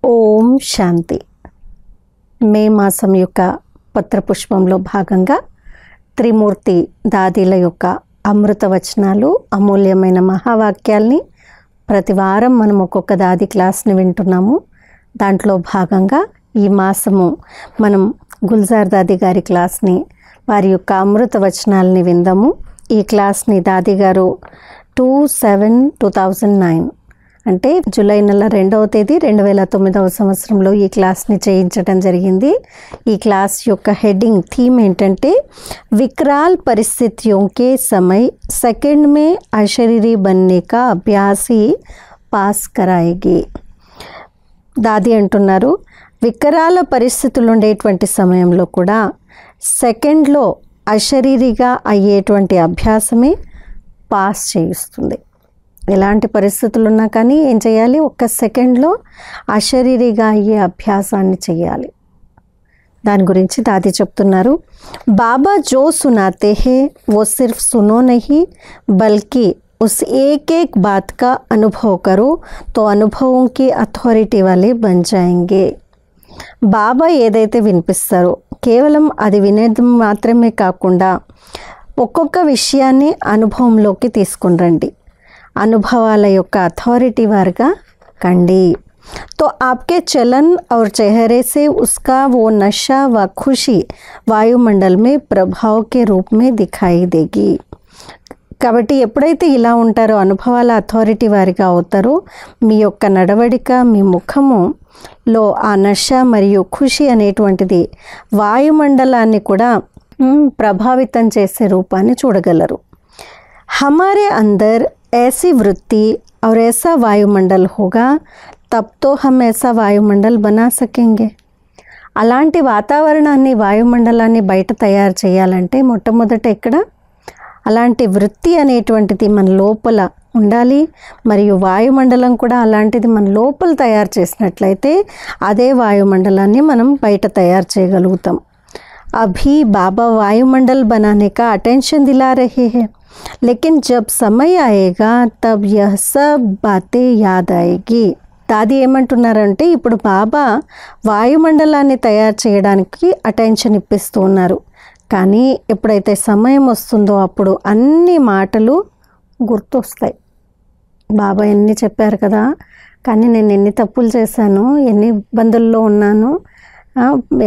ఓం శాంతి. మే మాసం యొక్క పత్రపుష్పంలో భాగంగా త్రిమూర్తి దాదీల యొక్క అమృత వచనాలు, అమూల్యమైన మహావాక్యాల్ని ప్రతి వారం మనం ఒక్కొక్క దాది క్లాస్ని వింటున్నాము. దాంట్లో భాగంగా ఈ మాసము మనం గుల్జార్ దాది గారి క్లాస్ని, వారి యొక్క అమృత వచనాలని విందాము. ఈ క్లాస్ని దాది గారు 2/7/2009 అంటే జూలై నెల 2వ తేదీ 2009వ సంవత్సరంలో ఈ క్లాస్ని చేయించడం జరిగింది. ఈ క్లాస్ యొక్క హెడ్డింగ్ థీమ్ ఏంటంటే వికరాల్ పరిస్థితిयों के समय सेकंड में अशरीरी बनने का अभ्यास ही पास कराएगी. దాది అంటున్నారు, వికరాల పరిస్థితులు ఉండేటువంటి సమయంలో కూడా సెకండ్లో అశరీరిగా అయ్యేటువంటి అభ్యాసమే పాస్ చేయిస్తుంది. ఎలాంటి పరిస్థితులు ఉన్నా కానీ ఏం చేయాలి? ఒక్క సెకండ్లో అశరీరిగా అయ్యే అభ్యాసాన్ని చేయాలి. దాని గురించి దాది చెప్తున్నారు, బాబా జో సునాతే హే वो सिर्फ सुनो नहीं बल्कि उस एक एक बात का अनुभव करो तो अनुभवों की अथॉरिटी वाले बन जाएंगे. బాబా ఏదైతే వినిపిస్తారో కేవలం అది వినేది మాత్రమే కాకుండా ఒక్కొక్క విషయాన్ని అనుభవంలోకి తీసుకుని రండి. అనుభవాల యొక్క అథారిటీ వారుగా కండి. तो आपके चलन और चेहरे से उसका वो नशा व खुशी वायुमंडल में प्रभाव के रूप में दिखाई देगी. కాబట్టి ఎప్పుడైతే ఇలా ఉంటారో, అనుభవాల అథారిటీ వారిగా అవుతారో, మీ యొక్క నడవడిక, మీ ముఖములో ఆ నష మరియు ఖుషి అనేటువంటిది వాయుమండలాన్ని కూడా ప్రభావితం చేసే రూపాన్ని చూడగలరు. हमारे अंदर ऐसी वृत्ति और ऐसा वायुमंडल होगा तब तो हम ऐसा वायुमंडल बना सकेंगे. అలాంటి వాతావరణాన్ని, వాయుమండలాన్ని బయట తయారు చేయాలంటే మొట్టమొదట ఎక్కడ అలాంటి వృత్తి అనేటువంటిది మన లోపల ఉండాలి. మరియు వాయుమండలం కూడా అలాంటిది మన లోపల తయారు చేసినట్లయితే అదే వాయుమండలాన్ని మనం బయట తయారు చేయగలుగుతాం. अभी बाबा वायुमंडल बनाने का अटेंशन दिला रहे हैं, लेकिन जब समय आएगा तब यह सब बातें याद आएगी. దాది ఏమంటున్నారంటే, ఇప్పుడు బాబా వాయుమండలాన్ని తయారు చేయడానికి అటెన్షన్ ఇప్పిస్తూ ఉన్నారు. కానీ ఎప్పుడైతే సమయం వస్తుందో అప్పుడు అన్ని మాటలు గుర్తొస్తాయి. బాబా ఎన్ని చెప్పారు కదా, కానీ నేను ఎన్ని తప్పులు చేశాను, ఎన్ని ఇబ్బందుల్లో ఉన్నాను,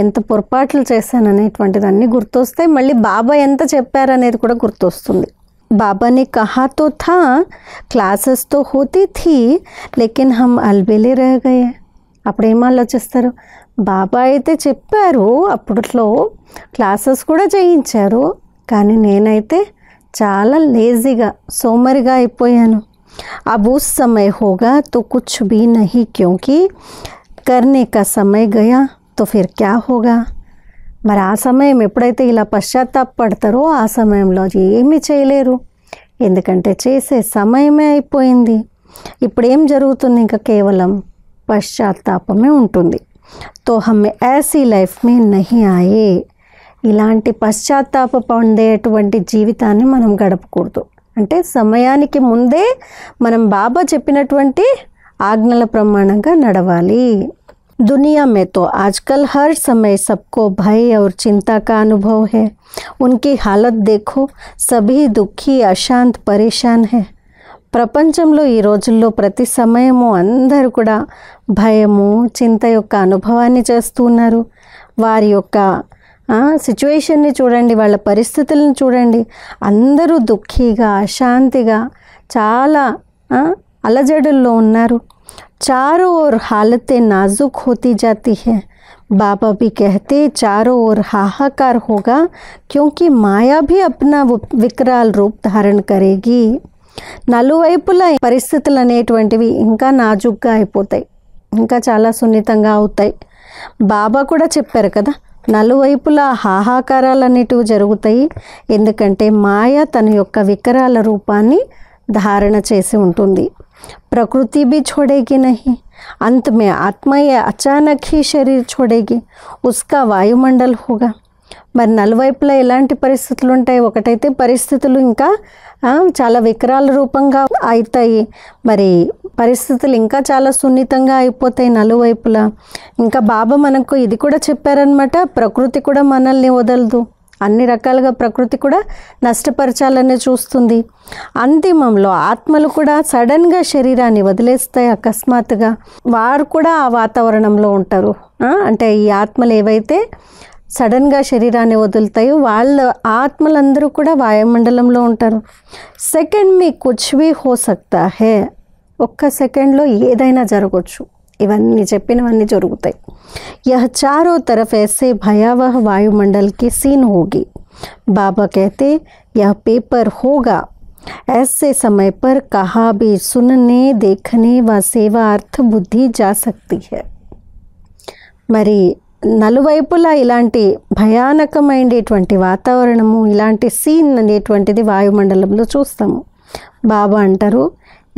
ఎంత పొరపాట్లు చేశాను అనేటువంటిది అన్నీ గుర్తొస్తాయి. మళ్ళీ బాబా ఎంత చెప్పారనేది కూడా గుర్తొస్తుంది. बाबा ने कहा तो था क्लासेस तो होती थी लेकिन हम अलबेले रह गए. అప్పుడు ఏం ఆలోచిస్తారు? బాబా అయితే చెప్పారు, అప్పట్లో క్లాసెస్ కూడా చేయించారు, కానీ నేనైతే చాలా లేజీగా, సోమరిగా అయిపోయాను. अब उस समय होगा तो कुछ भी नहीं, क्योंकि करने का समय गया तो फिर क्या होगा. మరి ఆ సమయం ఎప్పుడైతే ఇలా పశ్చాత్తాపడతారో ఆ సమయంలో ఏమీ చేయలేరు, ఎందుకంటే చేసే సమయమే అయిపోయింది. ఇప్పుడు ఏం జరుగుతుంది? ఇంకా కేవలం పశ్చాత్తాపమే ఉంటుంది. తో హమే ఐసీ లైఫ్ మే నహీ ఆయే. ఇలాంటి పశ్చాత్తాప పొందేటువంటి జీవితాన్ని మనం గడపకూడదు. అంటే సమయానికి ముందే మనం బాబా చెప్పినటువంటి ఆజ్ఞల ప్రమాణంగా నడవాలి. दुनिया में तो आजकल हर समय सबको भय और चिंता का अनुभव है. उनकी हालत देखो, सभी दुखी, अशांत, परेशान है. ప్రపంచంలో ఈ రోజుల్లో ప్రతి సమయము అందరూ కూడా భయము, చింత యొక్క అనుభవాన్ని చేస్తూ ఉన్నారు. వారి యొక్క సిచ్యువేషన్ని చూడండి, వాళ్ళ పరిస్థితులను చూడండి. అందరూ దుఃఖీగా, అశాంతిగా, చాలా అలజడుల్లో ఉన్నారు. चारों ओर हालतें नाजुक होती जाती हैं. बाबा भी कहते चारों ओर हाहाकार होगा, क्योंकि माया भी अपना विकराल रूप धारण करेगी. నలువైపులా పరిస్థితులు అనేటువంటివి ఇంకా నాజుగ్గా అయిపోతాయి, ఇంకా చాలా సున్నితంగా అవుతాయి. బాబా కూడా చెప్పారు కదా, నలువైపులా హాహాకారాలు అనేటివి జరుగుతాయి, ఎందుకంటే మాయ తన యొక్క వికరాల రూపాన్ని ధారణ చేసి ఉంటుంది. प्रकृति भी छोड़ेगी नहीं, अंत में आत्मा ये अचानक ही शरीर छोड़ेगी, उसका वायुमंडल होगा. మరి నలువైపులా ఎలాంటి పరిస్థితులు ఉంటాయి? ఒకటైతే పరిస్థితులు ఇంకా చాలా వికరాల రూపంగా అవుతాయి. మరి పరిస్థితులు ఇంకా చాలా సున్నితంగా అయిపోతాయి నలువైపులా. ఇంకా బాబా మనకు ఇది కూడా చెప్పారనమాట, ప్రకృతి కూడా మనల్ని వదలదు, అన్ని రకాలుగా ప్రకృతి కూడా నష్టపరచాలనే చూస్తుంది. అంతిమంలో ఆత్మలు కూడా సడన్గా శరీరాన్ని వదిలేస్తాయి అకస్మాత్తుగా. వారు కూడా ఆ వాతావరణంలో ఉంటారు. అంటే ఈ ఆత్మలు ఏవైతే సడన్గా శరీరాన్ని వదులుతాయో వాళ్ళ ఆత్మలందరూ కూడా వాయుమండలంలో ఉంటారు. సెకండ్ మీ కుచ్ భీ హో సక్తా హే, ఒక్క సెకండ్లో ఏదైనా జరగవచ్చు. ఇవన్నీ చెప్పినవన్నీ జరుగుతాయి. यह चारों तरफ ऐसे भयावह वायुमंडल की सीन होगी. बाबा कहते यह पेपर होगा. ऐसे समय पर कहा भी सुनने देखने व सेवार्थ बुद्धि जा सकती है. మరి నలువైపులా ఇలాంటి భయానకమైనటువంటి వాతావరణము, ఇలాంటి సీన్ అనేటువంటిది వాయుమండలంలో చూస్తాము. బాబా అంటారు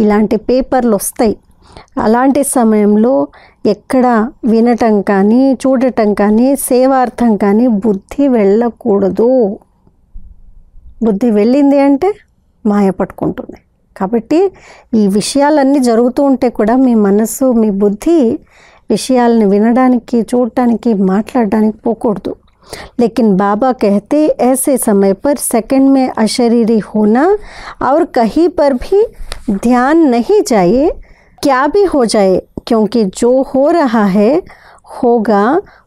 ఇలాంటి పేపర్లు వస్తాయి. అలాంటి సమయంలో ఎక్కడ వినటం కానీ చూడటం కానీ సేవార్థం కానీ బుద్ధి వెళ్ళకూడదు. బుద్ధి వెళ్ళింది అంటే మాయ పట్టుకుంటుంది. కాబట్టి ఈ విషయాలన్నీ జరుగుతూ ఉంటే కూడా మీ మనసు, మీ బుద్ధి విషయాలను వినడానికి, చూడటానికి, మాట్లాడడానికి పోకూడదు. लेकिन बाबा कहते ऐसे समय पर सेकंड में अशरीरी होना और कहीं पर भी ध्यान नहीं जाए, क्या भी हो जाए, क्योंकि जो हो रहा है होगा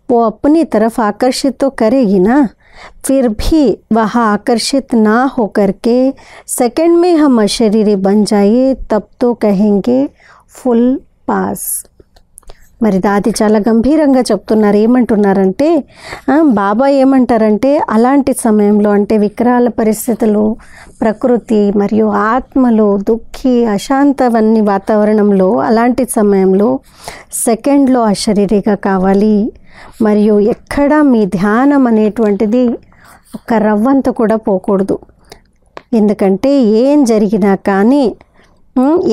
वो अपनी तरफ आकर्षित तो करेगी ना. फिर भी वह आकर्षित ना होकर के सेकंड में हम अशरीरी बन जाए तब तो कहेंगे फुल पास. మరి దాది చాలా గంభీరంగా చెప్తున్నారు. ఏమంటున్నారంటే బాబా ఏమంటారంటే అలాంటి సమయంలో, అంటే వికరాల పరిస్థితులు, ప్రకృతి మరియు ఆత్మలు దుఃఖి అశాంతవన్నీ వాతావరణంలో, అలాంటి సమయంలో సెకండ్లో అశరీరిగా కావాలి. మరియు ఎక్కడ మీ ధ్యానం అనేటువంటిది ఒక రవ్వంత కూడా పోకూడదు. ఎందుకంటే ఏం జరిగినా కానీ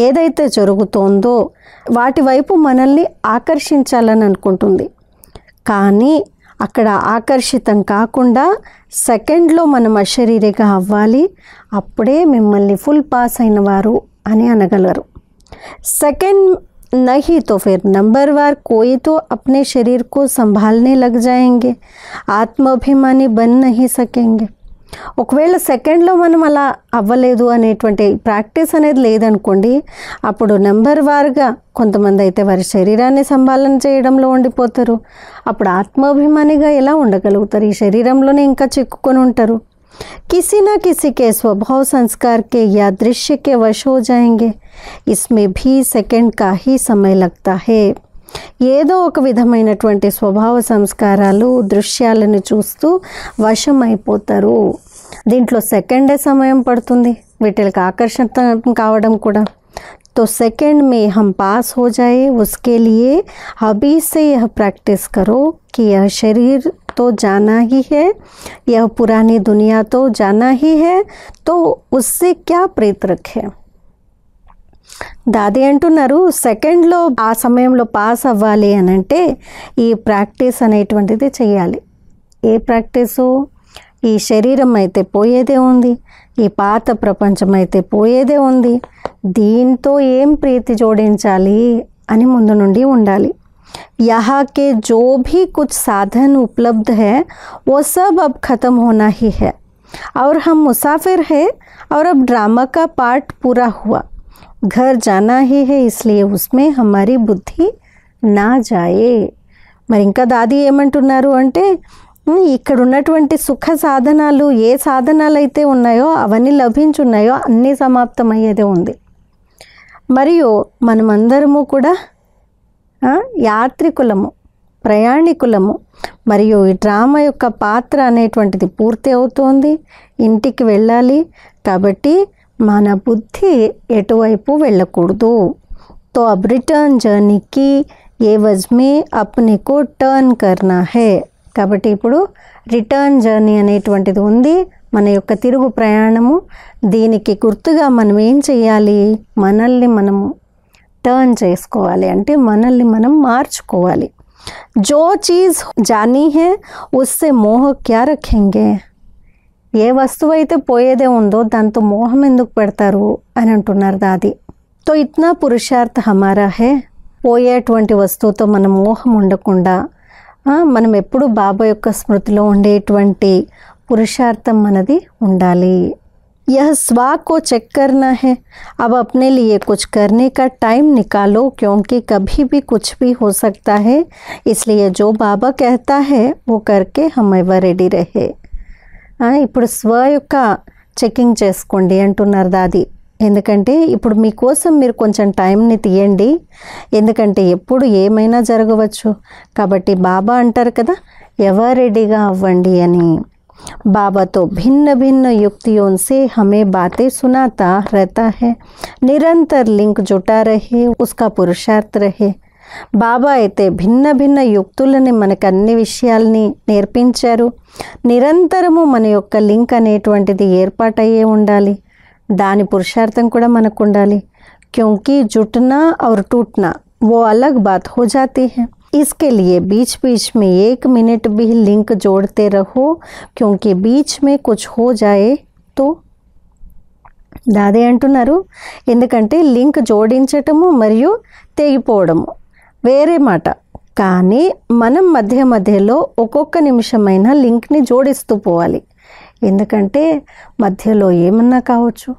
ఏదైతే జరుగుతోందో వాటి వైపు మనల్ని ఆకర్షించాలని అనుకుంటుంది. కానీ అక్కడ ఆకర్షితం కాకుండా సెకండ్లో మనం అశరీరిగా అవ్వాలి. అప్పుడే మిమ్మల్ని ఫుల్ పాస్ అయిన వారు అని అనగలరు. సెకండ్ नहीं तो फिर नंबरवार कोई तो अपने शरीर को संभालने लग जाएंगे, ఆత్మాభిమాని बन नहीं सकेंगे. ఒకవేళ సెకండ్లో మనం అలా అవ్వలేదు అనేటువంటి ప్రాక్టీస్ అనేది లేదనుకోండి, అప్పుడు నెంబర్ వార్గా కొంతమంది అయితే వారి శరీరాన్ని సంభాలన చేయడంలో ఉండిపోతారు. అప్పుడు ఆత్మాభిమానిగా ఎలా ఉండగలుగుతారు? ఈ శరీరంలోనే ఇంకా చిక్కుకొని ఉంటారు. किसी न किसी के स्वभाव संस्कार के या दृश्य के वश हो जाएंगे. इसमें भी सेकंड का ही समय लगता है. ఏదో ఒక విధమైనటువంటి స్వభావ సంస్కారాలు, దృశ్యాలను చూస్తూ వశం అయిపోతారు. దీంట్లో సెకండే సమయం పడుతుంది వీటికి ఆకర్షితం కావడం కూడా. तो सेकंड में हम पास हो जाए, उसके लिए अभी से यह प्रैक्टिस करो कि यह शरीर तो जाना ही है, यह पुरानी दुनिया तो जाना ही है, तो उससे क्या प्रीत रखे. దాది అంటున్నారు సెకండ్లో ఆ సమయంలో పాస్ అవ్వాలి అని అంటే ఈ ప్రాక్టీస్ అనేటువంటిది చేయాలి. ఏ ప్రాక్టీసు? ఈ శరీరం అయితే పోయేదే ఉంది, ఈ పాత ప్రపంచం అయితే పోయేదే ఉంది, దీంతో ఏం ప్రీతి జోడించాలి అని ముందు నుండి ఉండాలి. यहाँ के जो भी कुछ साधन उपलब्ध है वो सब अब ख़त्म होना ही है और हम मुसाफिर हैं और अब ड्रामा का पार्ट पूरा हुआ, घर जाना ही है, इसलिए उसमें हमारी बुद्धि ना जाए. మరి ఇంకా దాది ఏమంటున్నారు అంటే ఇక్కడ ఉన్నటువంటి సుఖ సాధనాలు, ఏ సాధనాలు అయితే ఉన్నాయో అవన్నీ లభించున్నాయో అన్నీ సమాప్తమయ్యేదే ఉంది. మరియు మనమందరము కూడా యాత్రికులము, ప్రయాణికులము. మరియు ఈ డ్రామా యొక్క పాత్ర అనేటువంటిది పూర్తి అవుతోంది, ఇంటికి వెళ్ళాలి. కాబట్టి మన బుద్ధి ఎటువైపు వెళ్ళకూడదు. తో అబ్ రిటర్న్ జర్నీకి ఏవజ్ మే అప్నే కో టర్న్ కర్నా హే. కాబట్టి ఇప్పుడు రిటర్న్ జర్నీ అనేటువంటిది ఉంది, మన యొక్క తిరుగు ప్రయాణము. దీనికి గుర్తుగా మనం ఏం చేయాలి? మనల్ని మనము టర్న్ చేసుకోవాలి, అంటే మనల్ని మనం మార్చుకోవాలి. జో చీజ్ జానీ హే ఉస్సే మోహ క్యా రఖేంగే. ఏ వస్తువు అయితే పోయేదే ఉందో దాంతో మోహం ఎందుకు పెడతారు అని అంటున్నారు దాది. तो इतना पुरुषार्थ हमारा है పోయేటువంటి వస్తువుతో మన మోహం ఉండకుండా మనం ఎప్పుడు బాబా యొక్క స్మృతిలో ఉండేటువంటి పురుషార్థం మనది ఉండాలి. यह स्व को चेक करना है. अब अपने लिए कुछ करने का टाइम निकालो क्योंकि कभी भी कुछ भी हो सकता है. इसलिए जो बाबा कहता है वो करके हम एवर రెడీ रहे. ఇప్పుడు స్వ యొక్క చెకింగ్ చేసుకోండి అంటున్నారు దాది. ఎందుకంటే ఇప్పుడు మీకోసం మీరు కొంచెం టైంని తీయండి, ఎందుకంటే ఎప్పుడు ఏమైనా జరగవచ్చు. కాబట్టి బాబా అంటారు కదా ఎవరు రెడీగా అవ్వండి అని. बाबा तो भिन्न भिन्न युक्तियों से हमें बातें सुनाता रहता है. निरंतर लिंक जुटा रहे, उसका पुरुषार्थ रहे. బాబా అయితే భిన్న భిన్న యుక్తులని మనకు అన్ని విషయాల్ని నేర్పించారు. నిరంతరము మన యొక్క లింక్ అనేటువంటిది ఏర్పాటయ్యే ఉండాలి, దాని పురుషార్థం కూడా మనకు ఉండాలి. क्योंकि जुटना और टूटना वो अलग बात हो जाती है. इसके लिए बीच बीच में 1 मिनट भी लिंक जोड़ते रहो क्योंकि बीच में कुछ हो जाए तो దాదే అంటున్నారు. ఎందుకంటే లింక్ జోడించటము మరియు తెగిపోవడము వేరే మాట, కానీ మనం మధ్య మధ్యలో ఒక్కొక్క నిమిషమైనా లింక్ని జోడిస్తూ పోవాలి. ఎందుకంటే మధ్యలో ఏమన్నా కావచ్చు.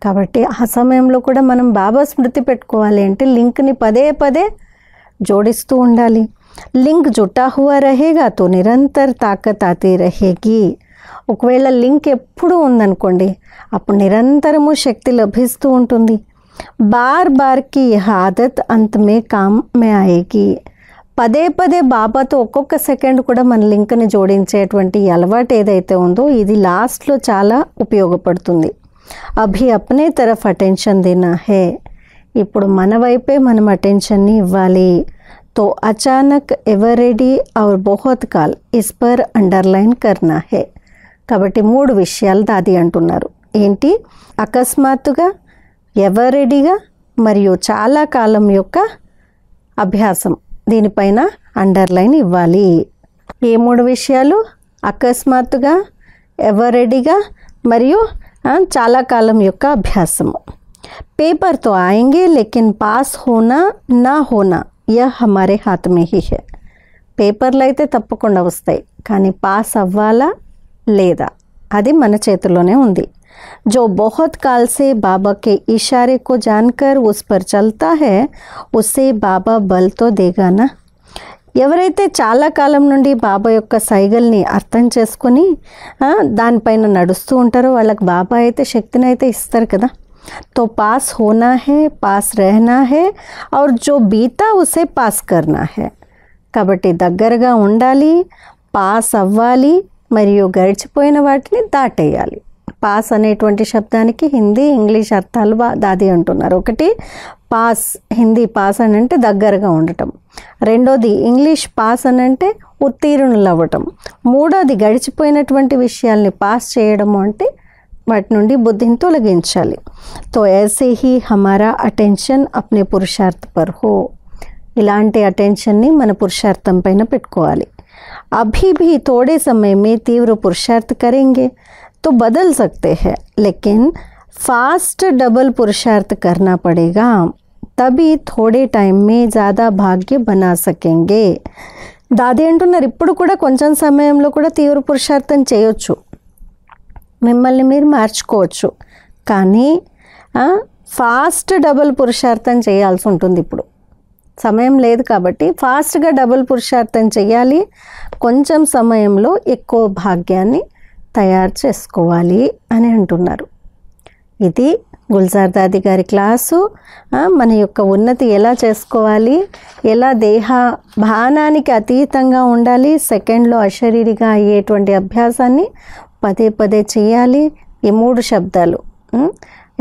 కాబట్టి ఆ సమయంలో కూడా మనం బాబా స్మృతి పెట్టుకోవాలి అంటే లింక్ని పదే పదే जोड़िस्तू ఉండాలి. లింక్ జుటా హువా రహేగా తో నిరంతర తాకత్ ఆతీ రహేగి. ఒకవేళ లింక్ ఎప్పుడూ ఉందనుకోండి అప్పుడు నిరంతరము శక్తి లభిస్తూ ఉంటుంది. బార్ బార్కి ఆదత్ అంత్ మే కామ్ మే ఆయేగి. పదే పదే బాబాతో ఒక్కొక్క సెకండ్ కూడా మన లింక్ని జోడించేటువంటి అలవాటు ఏదైతే ఉందో ఇది లాస్ట్లో చాలా ఉపయోగపడుతుంది. అభి అప్నే తరఫ్ అటెన్షన్ దేనా హే. ఇప్పుడు మన వైపే మనం అటెన్షన్ని ఇవ్వాలి. తో అచానక్ ఎవర్ రెడీ ఔర్ బహుత్ కాల్ ఇస్ పర్ అండర్లైన్ కర్నా హే. కాబట్టి 3 విషయాలు దాది అంటున్నారు. ఏంటి? అకస్మాత్తుగా, ఎవర్ రెడీగా మరియు చాలా కాలం యొక్క అభ్యాసం, దీనిపైన అండర్లైన్ ఇవ్వాలి. ఏ 3 విషయాలు? అకస్మాత్తుగా, ఎవర్ రెడీగా మరియు చాలా కాలం యొక్క అభ్యాసము. पेपर तो आएंगे लेकिन पास होना ना होना यह हमारे हाथ में ही है. పేపర్లు అయితే తప్పకుండా వస్తాయి, కానీ పాస్ అవ్వాలా లేదా అది మన చేతిలోనే ఉంది. जो बहुत काल से बाबा के इशारे को जानकर उस पर चलता है उसे बाबा बल तो देगा ना. ఎవరైతే చాలా కాలం నుండి బాబా యొక్క సైగల్ని అర్థం చేసుకొని దానిపైన నడుస్తూ ఉంటారో వాళ్ళకి బాబా అయితే శక్తిని అయితే ఇస్తారు కదా. तो पास होना है, पास रहना है और जो बीता उसे पास करना है. కాబట్టి దగ్గరగా ఉండాలి, పాస్ అవ్వాలి మరియు గడిచిపోయిన వాటిని దాటేయాలి. పాస్ అనేటువంటి శబ్దానికి హిందీ ఇంగ్లీష్ అర్థాలు దాది అంటున్నారు. ఒకటి పాస్, హిందీ పాస్ అని అంటే దగ్గరగా ఉండటం. రెండోది ఇంగ్లీష్ పాస్ అని అంటే ఉత్తీర్ణులు అవ్వటం. మూడోది గడిచిపోయినటువంటి విషయాల్ని పాస్ చేయడము అంటే వాటి నుండి బుద్ధిని తొలగించాలి. తో ऐसे ही हमारा अटेंशन अपने पुरुषार्थ पर हो. ఇలాంటి అటెన్షన్ని మన పురుషార్థం పైన పెట్టుకోవాలి. अभी भी थोड़े समय में तीव्र पुरुषार्थ करेंगे तो बदल सकते हैं, लेकिन फास्ट डबल पुरुषार्थ करना पड़ेगा, तभी थोड़े टाइम में ज़्यादा भाग्य बना सकेंगे. దాది అంటున్నారు ఇప్పుడు కూడా కొంచెం సమయంలో కూడా తీవ్ర పురుషార్థం చేయొచ్చు, మిమ్మల్ని మీరు మార్చుకోవచ్చు, కానీ ఫాస్ట్ డబుల్ పురుషార్థం చేయాల్సి ఉంటుంది. ఇప్పుడు సమయం లేదు కాబట్టి ఫాస్ట్గా డబుల్ పురుషార్థం చేయాలి. కొంచెం సమయంలో ఎక్కువ భాగ్యాన్ని తయారు చేసుకోవాలి అని అంటున్నారు. ఇది గుల్జార్ దాది గారి క్లాసు. మన యొక్క ఉన్నతి ఎలా చేసుకోవాలి, ఎలా దేహ భానానికి అతీతంగా ఉండాలి, సెకండ్లో అశరీరిగా అయ్యేటువంటి అభ్యాసాన్ని పదే పదే చేయాలి. ఈ 3 శబ్దాలు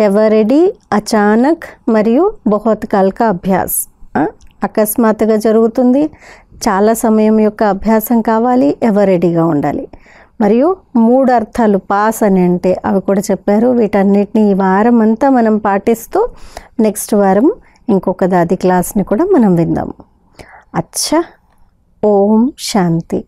ఎవర్ రెడీ, అచానక్ మరియు బహుత్ కాల్ కా అభ్యాస్. అకస్మాత్తుగా జరుగుతుంది, చాలా సమయం యొక్క అభ్యాసం కావాలి, ఎవర్ రెడీగా ఉండాలి. మరియు 3 అర్థాలు పాస్ అని అంటే అవి కూడా చెప్పారు. వీటన్నిటిని ఈ వారం అంతా మనం పాటిస్తూ నెక్స్ట్ వారం ఇంకొక దాది క్లాస్ని కూడా మనం విందాము. అచ్చా, ఓం శాంతి.